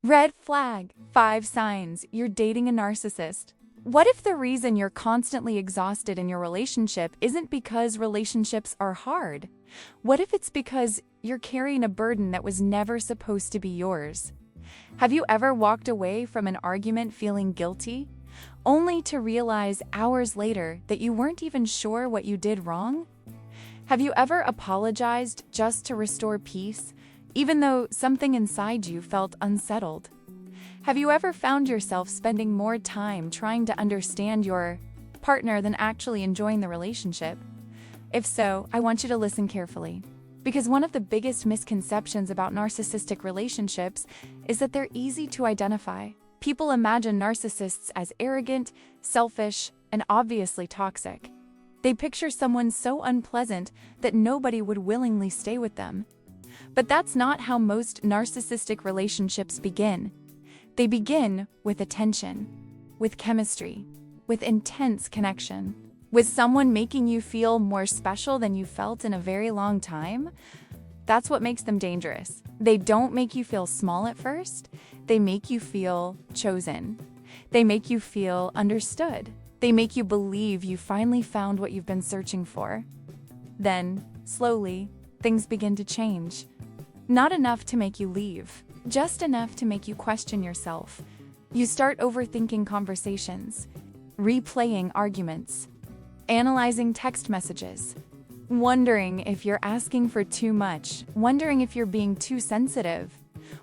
Red flag, 5 signs you're dating a narcissist. What if the reason you're constantly exhausted in your relationship isn't because relationships are hard? What if it's because you're carrying a burden that was never supposed to be yours? Have you ever walked away from an argument feeling guilty, only to realize hours later that you weren't even sure what you did wrong? Have you ever apologized just to restore peace, even though something inside you felt unsettled? Have you ever found yourself spending more time trying to understand your partner than actually enjoying the relationship? If so, I want you to listen carefully. Because one of the biggest misconceptions about narcissistic relationships is that they're easy to identify. People imagine narcissists as arrogant, selfish, and obviously toxic. They picture someone so unpleasant that nobody would willingly stay with them. But that's not how most narcissistic relationships begin. They begin with attention, with chemistry, with intense connection, with someone making you feel more special than you felt in a very long time. That's what makes them dangerous. They don't make you feel small at first. They make you feel chosen. They make you feel understood. They make you believe you finally found what you've been searching for. Then, slowly, things begin to change. Not enough to make you leave, just enough to make you question yourself. You start overthinking conversations, replaying arguments, analyzing text messages, wondering if you're asking for too much, wondering if you're being too sensitive,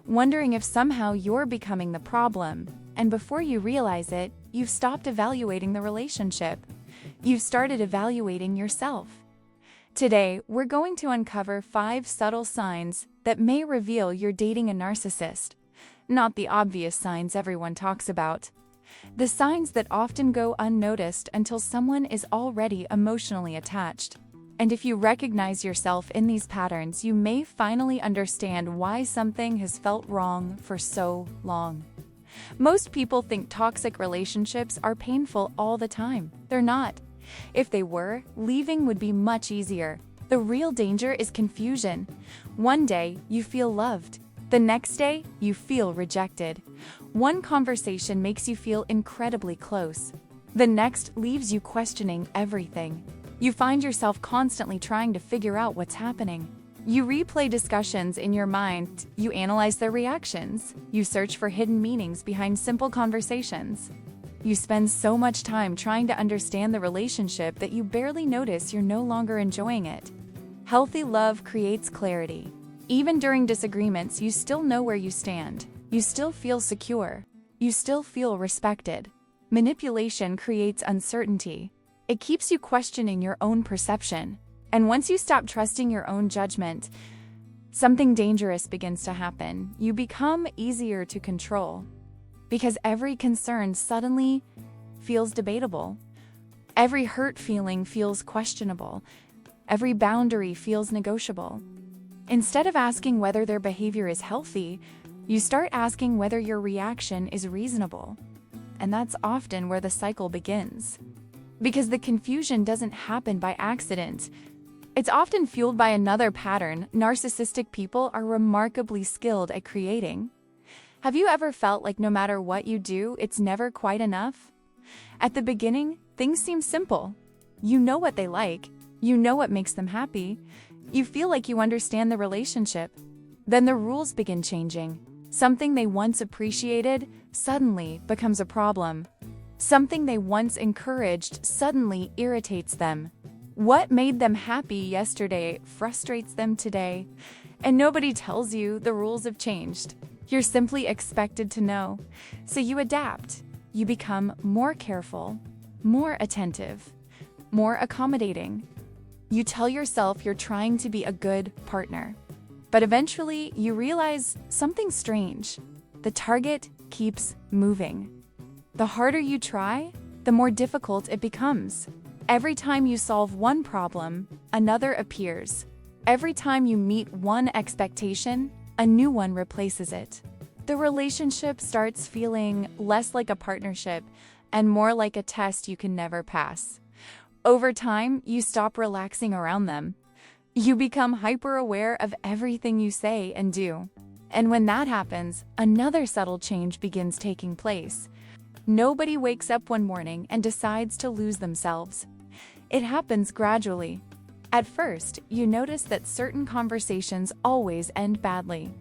wondering if somehow you're becoming the problem. And before you realize it, you've stopped evaluating the relationship. You've started evaluating yourself. Today, we're going to uncover 5 subtle signs that may reveal you're dating a narcissist. Not the obvious signs everyone talks about. The signs that often go unnoticed until someone is already emotionally attached. And if you recognize yourself in these patterns, you may finally understand why something has felt wrong for so long. Most people think toxic relationships are painful all the time. They're not. If they were, leaving would be much easier. The real danger is confusion. One day, you feel loved. The next day, you feel rejected. One conversation makes you feel incredibly close. The next leaves you questioning everything. You find yourself constantly trying to figure out what's happening. You replay discussions in your mind. You analyze their reactions. You search for hidden meanings behind simple conversations. You spend so much time trying to understand the relationship that you barely notice you're no longer enjoying it. Healthy love creates clarity. Even during disagreements, you still know where you stand. You still feel secure. You still feel respected. Manipulation creates uncertainty. It keeps you questioning your own perception. And once you stop trusting your own judgment, something dangerous begins to happen. You become easier to control. Because every concern suddenly feels debatable. Every hurt feeling feels questionable. Every boundary feels negotiable. Instead of asking whether their behavior is healthy, you start asking whether your reaction is reasonable. And that's often where the cycle begins. Because the confusion doesn't happen by accident. It's often fueled by another pattern narcissistic people are remarkably skilled at creating. Have you ever felt like no matter what you do, it's never quite enough? At the beginning, things seem simple. You know what they like. You know what makes them happy. You feel like you understand the relationship. Then the rules begin changing. Something they once appreciated suddenly becomes a problem. Something they once encouraged suddenly irritates them. What made them happy yesterday frustrates them today. And nobody tells you the rules have changed. You're simply expected to know. So you adapt. You become more careful, more attentive, more accommodating. You tell yourself you're trying to be a good partner. But eventually, you realize something strange. The target keeps moving. The harder you try, the more difficult it becomes. Every time you solve one problem, another appears. Every time you meet one expectation, a new one replaces it. The relationship starts feeling less like a partnership and more like a test you can never pass. Over time, you stop relaxing around them. You become hyper-aware of everything you say and do. And when that happens, another subtle change begins taking place. Nobody wakes up one morning and decides to lose themselves. It happens gradually. At first, you notice that certain conversations always end badly.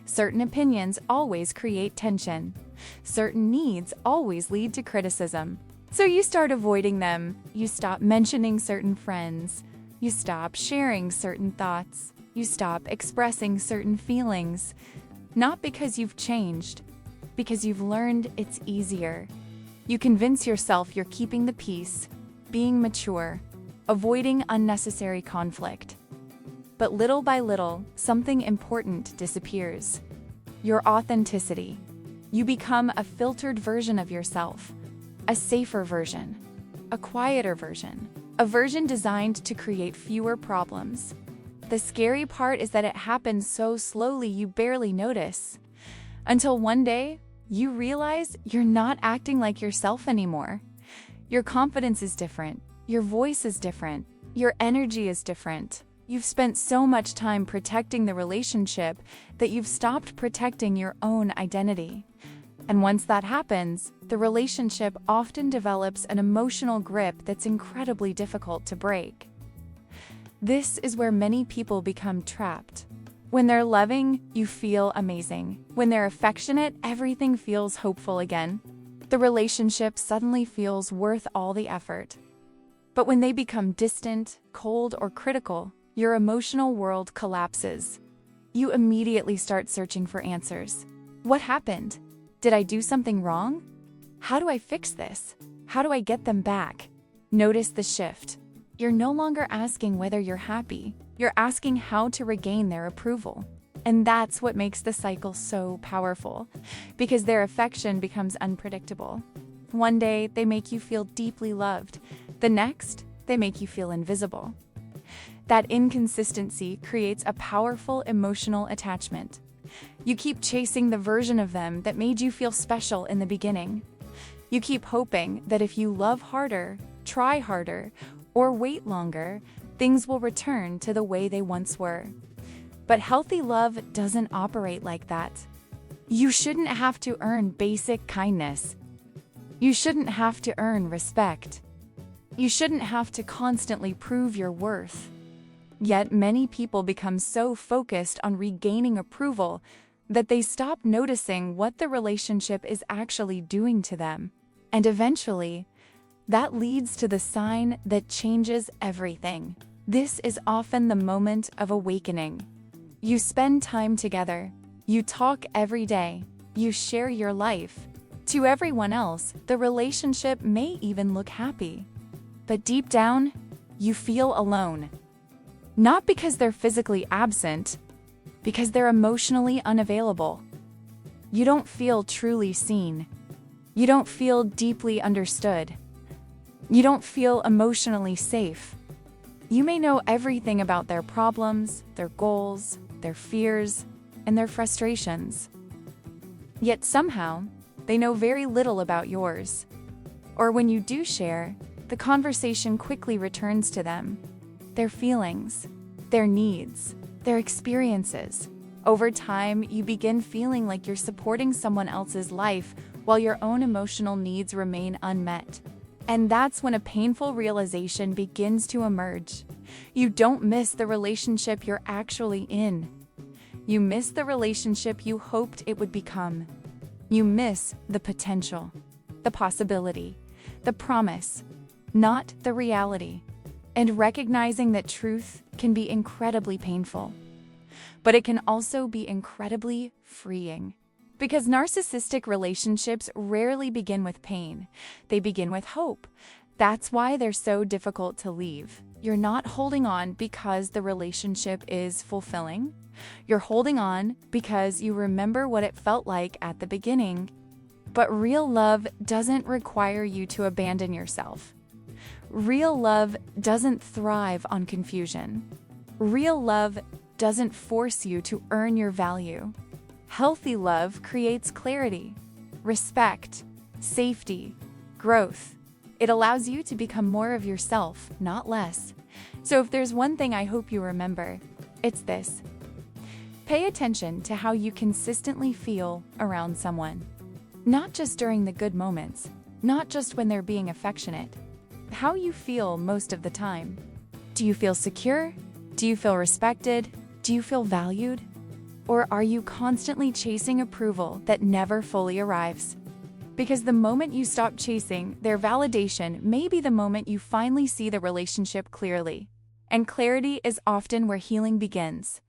Certain opinions always create tension. Certain needs always lead to criticism. So you start avoiding them. You stop mentioning certain friends. You stop sharing certain thoughts. You stop expressing certain feelings. Not because you've changed, because you've learned it's easier. You convince yourself you're keeping the peace, being mature, avoiding unnecessary conflict. But little by little, something important disappears. Your authenticity. You become a filtered version of yourself, a safer version, a quieter version, a version designed to create fewer problems. The scary part is that it happens so slowly you barely notice. Until one day, you realize you're not acting like yourself anymore. Your confidence is different. Your voice is different. Your energy is different. You've spent so much time protecting the relationship that you've stopped protecting your own identity. And once that happens, the relationship often develops an emotional grip that's incredibly difficult to break. This is where many people become trapped. When they're loving, you feel amazing. When they're affectionate, everything feels hopeful again. The relationship suddenly feels worth all the effort. But when they become distant, cold, or critical, your emotional world collapses. You immediately start searching for answers. What happened? Did I do something wrong? How do I fix this? How do I get them back? Notice the shift. You're no longer asking whether you're happy. You're asking how to regain their approval. And that's what makes the cycle so powerful, because their affection becomes unpredictable. One day, they make you feel deeply loved. The next, they make you feel invisible. That inconsistency creates a powerful emotional attachment. You keep chasing the version of them that made you feel special in the beginning. You keep hoping that if you love harder, try harder, or wait longer, things will return to the way they once were. But healthy love doesn't operate like that. You shouldn't have to earn basic kindness. You shouldn't have to earn respect. You shouldn't have to constantly prove your worth. Yet many people become so focused on regaining approval that they stop noticing what the relationship is actually doing to them. And eventually, that leads to the sign that changes everything. This is often the moment of awakening. You spend time together. You talk every day. You share your life. To everyone else, the relationship may even look happy. But deep down, you feel alone. Not because they're physically absent, because they're emotionally unavailable. You don't feel truly seen. You don't feel deeply understood. You don't feel emotionally safe. You may know everything about their problems, their goals, their fears, and their frustrations. Yet somehow, they know very little about yours. Or when you do share, the conversation quickly returns to them. Their feelings, their needs, their experiences. Over time, you begin feeling like you're supporting someone else's life while your own emotional needs remain unmet. And that's when a painful realization begins to emerge. You don't miss the relationship you're actually in. You miss the relationship you hoped it would become. You miss the potential, the possibility, the promise, not the reality. And recognizing that truth can be incredibly painful. But it can also be incredibly freeing. Because narcissistic relationships rarely begin with pain. They begin with hope. That's why they're so difficult to leave. You're not holding on because the relationship is fulfilling. You're holding on because you remember what it felt like at the beginning. But real love doesn't require you to abandon yourself. Real love doesn't thrive on confusion. Real love doesn't force you to earn your value. Healthy love creates clarity, respect, safety, growth. It allows you to become more of yourself, not less. So if there's one thing I hope you remember, it's this. Pay attention to how you consistently feel around someone. Not just during the good moments, not just when they're being affectionate. How you feel most of the time. Do you feel secure? Do you feel respected? Do you feel valued? Or are you constantly chasing approval that never fully arrives? Because the moment you stop chasing their validation may be the moment you finally see the relationship clearly. And clarity is often where healing begins.